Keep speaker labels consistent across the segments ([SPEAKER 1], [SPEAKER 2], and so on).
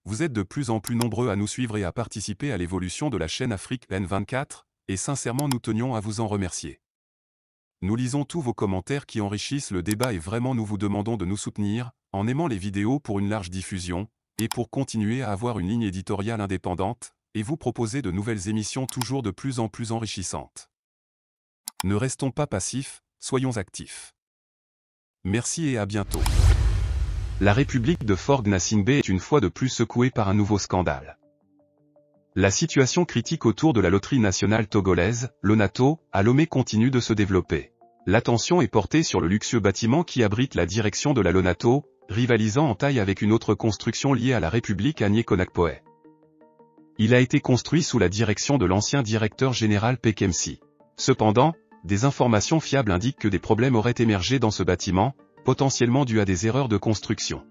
[SPEAKER 1] Vous êtes de plus en plus nombreux à nous suivre et à participer à l'évolution de la chaîne Afrique N24, et sincèrement nous tenions à vous en remercier. Nous lisons tous vos commentaires qui enrichissent le débat et vraiment nous vous demandons de nous soutenir, en aimant les vidéos pour une large diffusion, et pour continuer à avoir une ligne éditoriale indépendante, et vous proposer de nouvelles émissions toujours de plus en plus enrichissantes. Ne restons pas passifs, soyons actifs. Merci et à bientôt. La République de Fort Gnassingbé est une fois de plus secouée par un nouveau scandale. La situation critique autour de la loterie nationale togolaise, Lonato, à Lomé continue de se développer. L'attention est portée sur le luxueux bâtiment qui abrite la direction de la Lonato, rivalisant en taille avec une autre construction liée à la République à Nié-Konakpoé. Il a été construit sous la direction de l'ancien directeur général Pekemsi. Cependant, des informations fiables indiquent que des problèmes auraient émergé dans ce bâtiment, potentiellement dus à des erreurs de construction.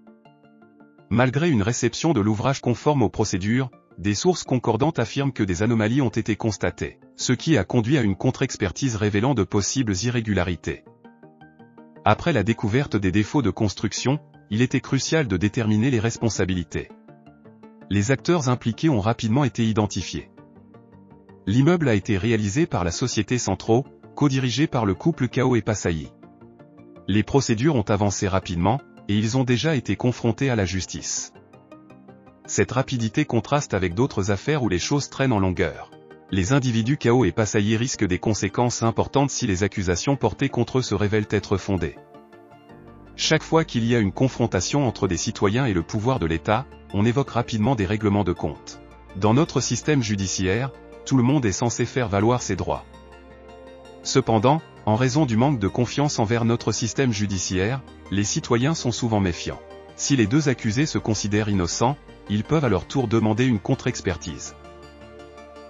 [SPEAKER 1] Malgré une réception de l'ouvrage conforme aux procédures, des sources concordantes affirment que des anomalies ont été constatées, ce qui a conduit à une contre-expertise révélant de possibles irrégularités. Après la découverte des défauts de construction, il était crucial de déterminer les responsabilités. Les acteurs impliqués ont rapidement été identifiés. L'immeuble a été réalisé par la société Centro, co-dirigée par le couple Kao et Passayi. Les procédures ont avancé rapidement, et ils ont déjà été confrontés à la justice. Cette rapidité contraste avec d'autres affaires où les choses traînent en longueur. Les individus Kao et Passayi risquent des conséquences importantes si les accusations portées contre eux se révèlent être fondées. Chaque fois qu'il y a une confrontation entre des citoyens et le pouvoir de l'État, on évoque rapidement des règlements de compte. Dans notre système judiciaire, tout le monde est censé faire valoir ses droits. Cependant, en raison du manque de confiance envers notre système judiciaire, les citoyens sont souvent méfiants. Si les deux accusés se considèrent innocents, ils peuvent à leur tour demander une contre-expertise.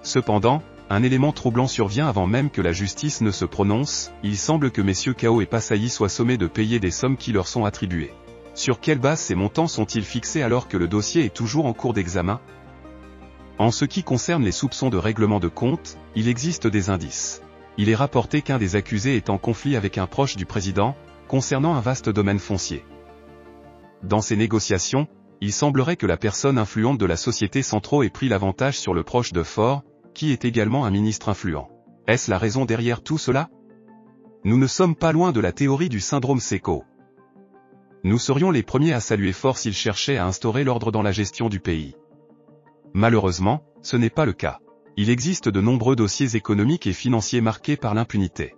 [SPEAKER 1] Cependant, un élément troublant survient avant même que la justice ne se prononce, il semble que messieurs Kao et Passayi soient sommés de payer des sommes qui leur sont attribuées. Sur quelle base ces montants sont-ils fixés alors que le dossier est toujours en cours d'examen? En ce qui concerne les soupçons de règlement de compte, il existe des indices. Il est rapporté qu'un des accusés est en conflit avec un proche du président, concernant un vaste domaine foncier. Dans ces négociations, il semblerait que la personne influente de la société Centro ait pris l'avantage sur le proche de Fort, qui est également un ministre influent. Est-ce la raison derrière tout cela? Nous ne sommes pas loin de la théorie du syndrome Seko. Nous serions les premiers à saluer Fort s'il cherchait à instaurer l'ordre dans la gestion du pays. Malheureusement, ce n'est pas le cas. Il existe de nombreux dossiers économiques et financiers marqués par l'impunité.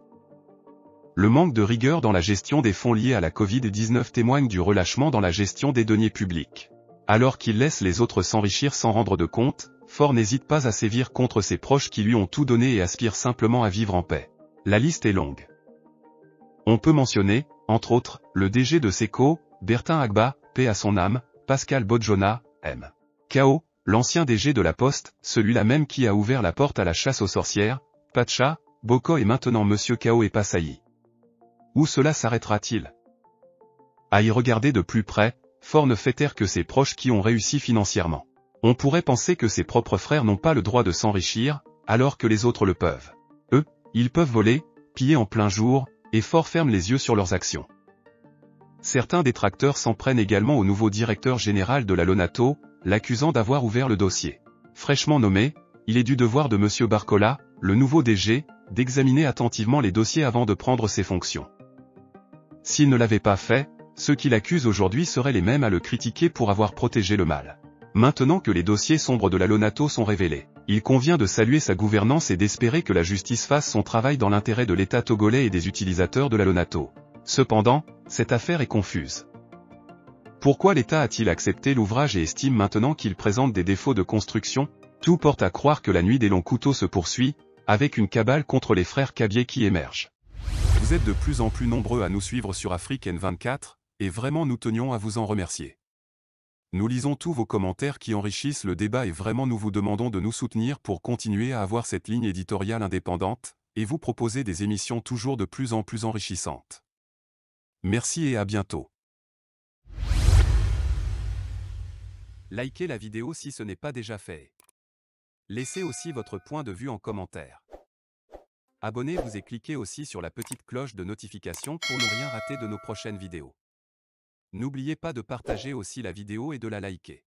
[SPEAKER 1] Le manque de rigueur dans la gestion des fonds liés à la Covid-19 témoigne du relâchement dans la gestion des deniers publics. Alors qu'il laisse les autres s'enrichir sans rendre de compte, Fort n'hésite pas à sévir contre ses proches qui lui ont tout donné et aspirent simplement à vivre en paix. La liste est longue. On peut mentionner, entre autres, le DG de Seko, Bertin Agba, paix à son âme, Pascal Bodjona, M. Kao, l'ancien DG de la Poste, celui-là même qui a ouvert la porte à la chasse aux sorcières, Pacha, Boko et maintenant Monsieur Kao et Passayi. Où cela s'arrêtera-t-il? À y regarder de plus près, Fort ne fait taire que ses proches qui ont réussi financièrement. On pourrait penser que ses propres frères n'ont pas le droit de s'enrichir, alors que les autres le peuvent. Eux, ils peuvent voler, piller en plein jour, et Fort ferme les yeux sur leurs actions. Certains détracteurs s'en prennent également au nouveau directeur général de la Lonato, l'accusant d'avoir ouvert le dossier. Fraîchement nommé, il est du devoir de Monsieur Barcola, le nouveau DG, d'examiner attentivement les dossiers avant de prendre ses fonctions. S'il ne l'avait pas fait, ceux qui l'accusent aujourd'hui seraient les mêmes à le critiquer pour avoir protégé le mal. Maintenant que les dossiers sombres de la Lonato sont révélés, il convient de saluer sa gouvernance et d'espérer que la justice fasse son travail dans l'intérêt de l'État togolais et des utilisateurs de la Lonato. Cependant, cette affaire est confuse. Pourquoi l'État a-t-il accepté l'ouvrage et estime maintenant qu'il présente des défauts de construction? Tout porte à croire que la nuit des longs couteaux se poursuit, avec une cabale contre les frères Kabié qui émerge. Vous êtes de plus en plus nombreux à nous suivre sur Afrique N24, et vraiment nous tenions à vous en remercier. Nous lisons tous vos commentaires qui enrichissent le débat et vraiment nous vous demandons de nous soutenir pour continuer à avoir cette ligne éditoriale indépendante, et vous proposer des émissions toujours de plus en plus enrichissantes. Merci et à bientôt. Likez la vidéo si ce n'est pas déjà fait. Laissez aussi votre point de vue en commentaire. Abonnez-vous et cliquez aussi sur la petite cloche de notification pour ne rien rater de nos prochaines vidéos. N'oubliez pas de partager aussi la vidéo et de la liker.